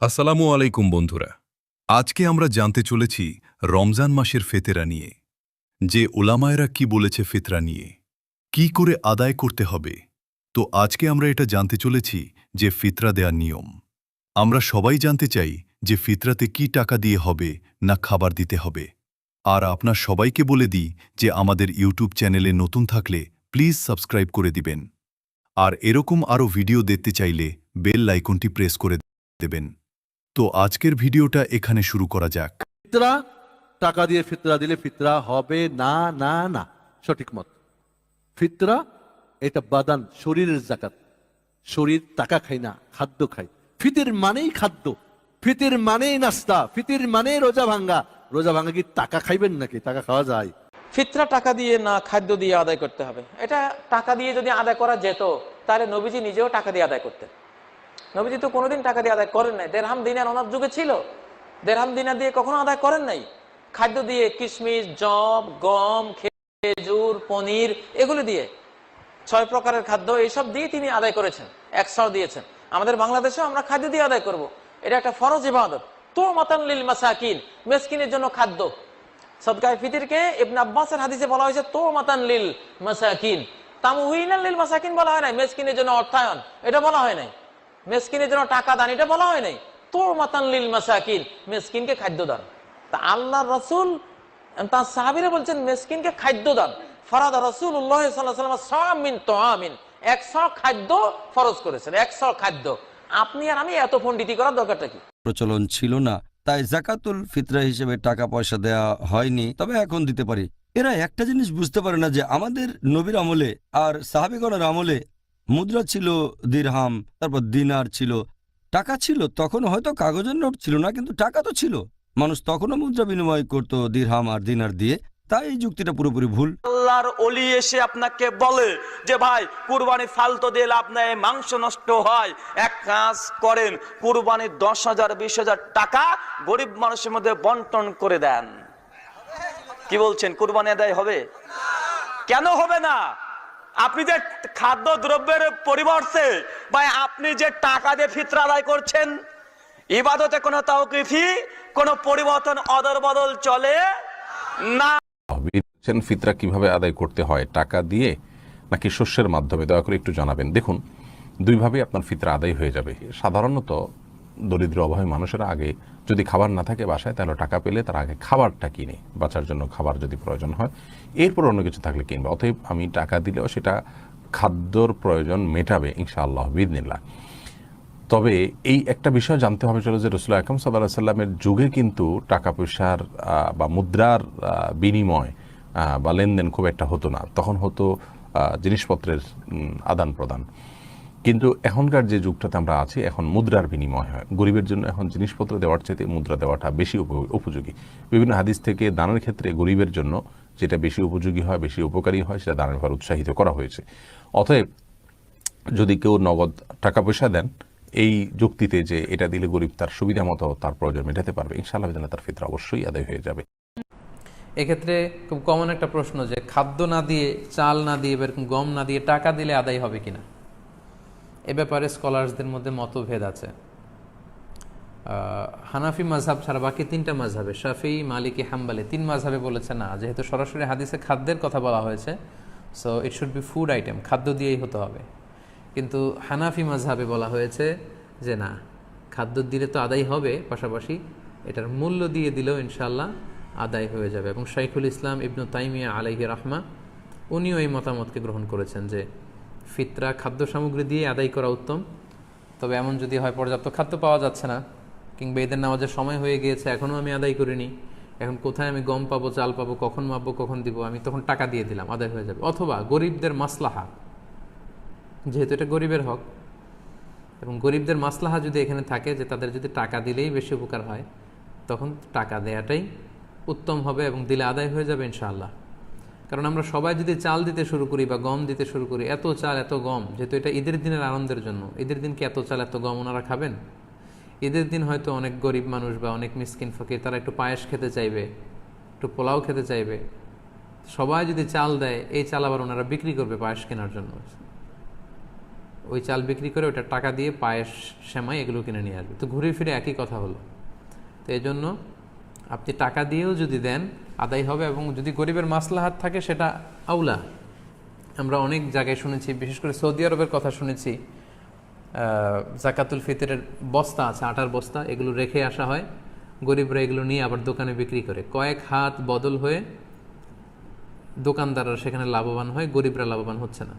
আসসালামু আলাইকুম বন্ধুরা। আজকে আমরা জানতে চলেছি রমজান মাসের ফেতেরা নিয়ে। যে উলামায়েরা কি বলেছে ফিতরা নিয়ে, কি করে আদায় করতে হবে। তো আজকে আমরা এটা জানতে চলেছি যে ফিতরা দেওয়ার নিয়ম। আমরা সবাই জানতে চাই যে ফিতরাতে কি টাকা দিয়ে হবে না খাবার দিতে হবে। আর আপনার সবাইকে বলে দিই যে আমাদের ইউটিউব চ্যানেলে নতুন থাকলে প্লিজ সাবস্ক্রাইব করে দিবেন। আর এরকম আরও ভিডিও দেখতে চাইলে বেল আইকনটি প্রেস করে দেবেন। তো আজকের ভিডিওটা এখানে শুরু করা যাক। ফিতরা, টাকা দিয়ে ফিতরা দিলে ফিতরা হবে না, না, না, সঠিক মত। ফিতরা এটা বাদান, শরীরের জাকাত। শরীর টাকা খায় না, খাদ্য খায়। ফিতির মানেই খাদ্য, ফিতির মানেই নাস্তা, ফিতির মানেই রোজা ভাঙ্গা। রোজা ভাঙ্গা কি টাকা খাইবেন নাকি? টাকা খাওয়া যায়? ফিতরা টাকা দিয়ে না খাদ্য দিয়ে আদায় করতে হবে। এটা টাকা দিয়ে যদি আদায় করা যেত তাহলে নবীজি নিজেও টাকা দিয়ে আদায় করতেন। নবীজি তো কোনোদিন টাকা দিয়ে আদায় করেন নাই। দেড়হাম দিনার ওনার যুগে ছিল, দেড়হাম দিনার দিয়ে কখনো আদায় করেন নাই। খাদ্য দিয়ে কিশমিশ, জব, গম, খেজুর, পনির, এগুলো দিয়ে 6 প্রকারের খাদ্য, এইসব দিয়ে তিনি আদায় করেছেন, 100 দিয়েছেন। আমাদের বাংলাদেশেও আমরা খাদ্য দিয়ে আদায় করব। এটা একটা ফরজ ইবাদত। তো মাতান লিল মাসাকিন, মিসকিনের জন্য খাদ্য। সদকায়ে ফিতরকে ইবনে আব্বাসের হাদিসে বলা হয়েছে তো মাতান লিল মাসাকিন, তামউইনান লিল মাসাকিন বলা হয় নাই। মিসকিনের জন্য অর্থায়ন এটা বলা হয় নাই। মিসকিনের জন্য টাকা দান এটা বলা হয় নাই। তো মাতান লিল মাসাকিন, মিসকিনকে খাদ্য দান। তা আল্লাহর রাসূল তার সাহাবীরা বলছেন মিসকিনকে খাদ্য দান। ফরাদ রাসূলুল্লাহ সাল্লাল্লাহু আলাইহি ওয়াসাল্লাম সামিন তুআমিন, 100 খাদ্য ফরজ করেছেন, 100 খাদ্য। আপনি আর আমি এত পণ্ডিতি করার দরকারটা কি? প্রচলন ছিল না, তাই জাকাতুল ফিতরা হিসেবে টাকা পয়সা দেয়া হয়নি, তবে এখন দিতে পারি। এরা একটা জিনিস বুঝতে পারে না যে আমাদের নবীর আমলে আর সাহাবীগণের আমলে মুদ্রা ছিল দিরহাম, তারপর দিনার ছিল, টাকা ছিল। তখন হয়তো কাগজের নোট ছিল না, কিন্তু টাকা তো ছিল। মানুষ তখনও মুদ্রা বিনিময় করত দিরহাম আর দিনার দিয়ে। তাই এই যুক্তিটা পুরোপুরি ভুল। আল্লাহর ওলি এসে আপনাকে বলে যে ভাই কুরবানি ফালতু দিয়ে লাভ নেই, মাংস নষ্ট হয়, এক কাজ করেন, কুরবানির 10,000 20,000 টাকা গরিব মানুষের মধ্যে বন্টন করে দেন। কি বলছেন, কুরবানি আদায় হবে? কেন হবে না? আপনি যে খাদ্য দ্রব্যের পরিবর্তে ভাই আপনি যে টাকা দিয়ে ফিতরা আদায় করছেন, ইবাদতে কোনো তাওকিফি, কোনো পরিবর্তন অদল বদল চলে না। ফিতরা কিভাবে আদায় করতে হয়, টাকা দিয়ে নাকি শস্যের মাধ্যমে, দয়া করে একটু জানাবেন। দেখুন, দুইভাবেই আপনার ফিতরা আদায় হয়ে যাবে। সাধারণত দরিদ্র অভাবী মানুষেরা আগে যদি খাবার না থাকে বাসায়, তাহলে টাকা পেলে তার আগে খাবারটা কিনে, বাঁচার জন্য খাবার যদি প্রয়োজন হয়, এরপর অন্য কিছু থাকলে কিনবে। অতএব আমি টাকা দিলেও সেটা খাদ্যর প্রয়োজন মেটাবে ইনশাআল্লাহ বিইذনিল্লাহ। তবে এই একটা বিষয় জানতে হবে চলো যে রাসূল আকরাম সাল্লাল্লাহু আলাইহি সাল্লামের যুগে কিন্তু টাকা পয়সার বা মুদ্রার বিনিময় বা লেনদেন খুব একটা হতো না। তখন হতো জিনিসপত্রের আদান প্রদান। কিন্তু এখনকার যে যুগটাতে আমরা আছি, এখন মুদ্রার বিনিময় হয়। গরিবের জন্য এখন জিনিসপত্র দেওয়ার চাইতে মুদ্রা দেওয়াটা বেশি উপযোগী। বিভিন্ন হাদিস থেকে দানের ক্ষেত্রে গরিবের জন্য যেটা বেশি উপযোগী হয়, বেশি উপকারী হয়, সেটা দানের ব্যাপারে উৎসাহিত করা হয়েছে। অতএব যদি কেউ নগদ টাকা পয়সা দেন এই যুক্তিতে যে এটা দিলে গরিব তার সুবিধা মতো তার প্রয়োজন মেটাতে পারবে, ইনশাআল্লাহ তার ফিতরা অবশ্যই আদায় হয়ে যাবে। এক্ষেত্রে খুব কমন একটা প্রশ্ন যে খাদ্য না দিয়ে, চাল না দিয়ে, এরকম গম না দিয়ে টাকা দিলে আদায় হবে কিনা। এ ব্যাপারে স্কলার্সদের মধ্যে মতভেদ আছে। হানাফি মাযহাব ছাড়া বাকি 3টা মাযহাবে, শাফিঈ, মালিকি, হাম্বলি, 3 মাযহাবে বলেছে না, যেহেতু সরাসরি হাদিসে খাদ্যের কথা বলা হয়েছে, so it should be food item, খাদ্য দিয়েই হতে হবে। কিন্তু হানাফি মাযহাবে বলা হয়েছে যে না, খাদ্য দিলে তো আদায় হবে, পাশাপাশি এটার মূল্য দিয়ে দিলেও ইনশাআল্লাহ আদায় হয়ে যাবে। এবং শাইখুল ইসলাম ইবনু তাইমিয়া আলাইহি রাহমা উনিও এই মতামতকে গ্রহণ করেছেন যে ফিতরা খাদ্য সামগ্রী দিয়ে আদায় করা উত্তম। তবে এমন যদি হয় পর্যাপ্ত খাদ্য পাওয়া যাচ্ছে না, কিংবা ঈদের নামাজের সময় হয়ে গিয়েছে, এখনও আমি আদায় করিনি, এখন কোথায় আমি গম পাবো, চাল পাবো, কখন মাপবো, কখন দিব, আমি তখন টাকা দিয়ে দিলাম, আদায় হয়ে যাবে। অথবা গরিবদের মাসলাহা, যেহেতু এটা গরিবের হক, এবং গরিবদের মাসলাহা যদি এখানে থাকে যে তাদের যদি টাকা দিলেই বেশি উপকার হয়, তখন টাকা দেয়াটাই উত্তম হবে এবং দিলে আদায় হয়ে যাবে ইনশাআল্লাহ। কারণ আমরা সবাই যদি চাল দিতে শুরু করি বা গম দিতে শুরু করি, এত চাল এত গম, যেহেতু এটা ঈদের দিনের আনন্দের জন্য, ঈদের দিনকে এত চাল এত গম ওনারা খাবেন? ঈদের দিন হয়তো অনেক গরিব মানুষ বা অনেক মিসকিন ফকির তারা একটু পায়েস খেতে চাইবে, একটু পোলাও খেতে চাইবে। সবাই যদি চাল দেয়, এই চাল আবার ওনারা বিক্রি করবে পায়েস কেনার জন্য। ওই চাল বিক্রি করে ওটা টাকা দিয়ে পায়েস, সেমাই এগুলো কিনে নিয়ে আসবে। তো ঘুরে ফিরে একই কথা হলো। তো এই জন্য আপনি টাকা দিয়েও যদি দেন আদায় হবে, এবং যদি গরিবের মাসলাহাত থাকে সেটা আউলা। আমরা অনেক জায়গায় শুনেছি, বিশেষ করে সৌদি আরবের কথা শুনেছি, জাকাতুল ফিতরের বস্তা আছে, আটার বস্তা, এগুলো রেখে আসা হয়, গরিবরা এগুলো নিয়ে আবার দোকানে বিক্রি করে, কয়েক হাত বদল হয়ে দোকানদাররা সেখানে লাভবান হয়, গরিবরা লাভবান হচ্ছে না।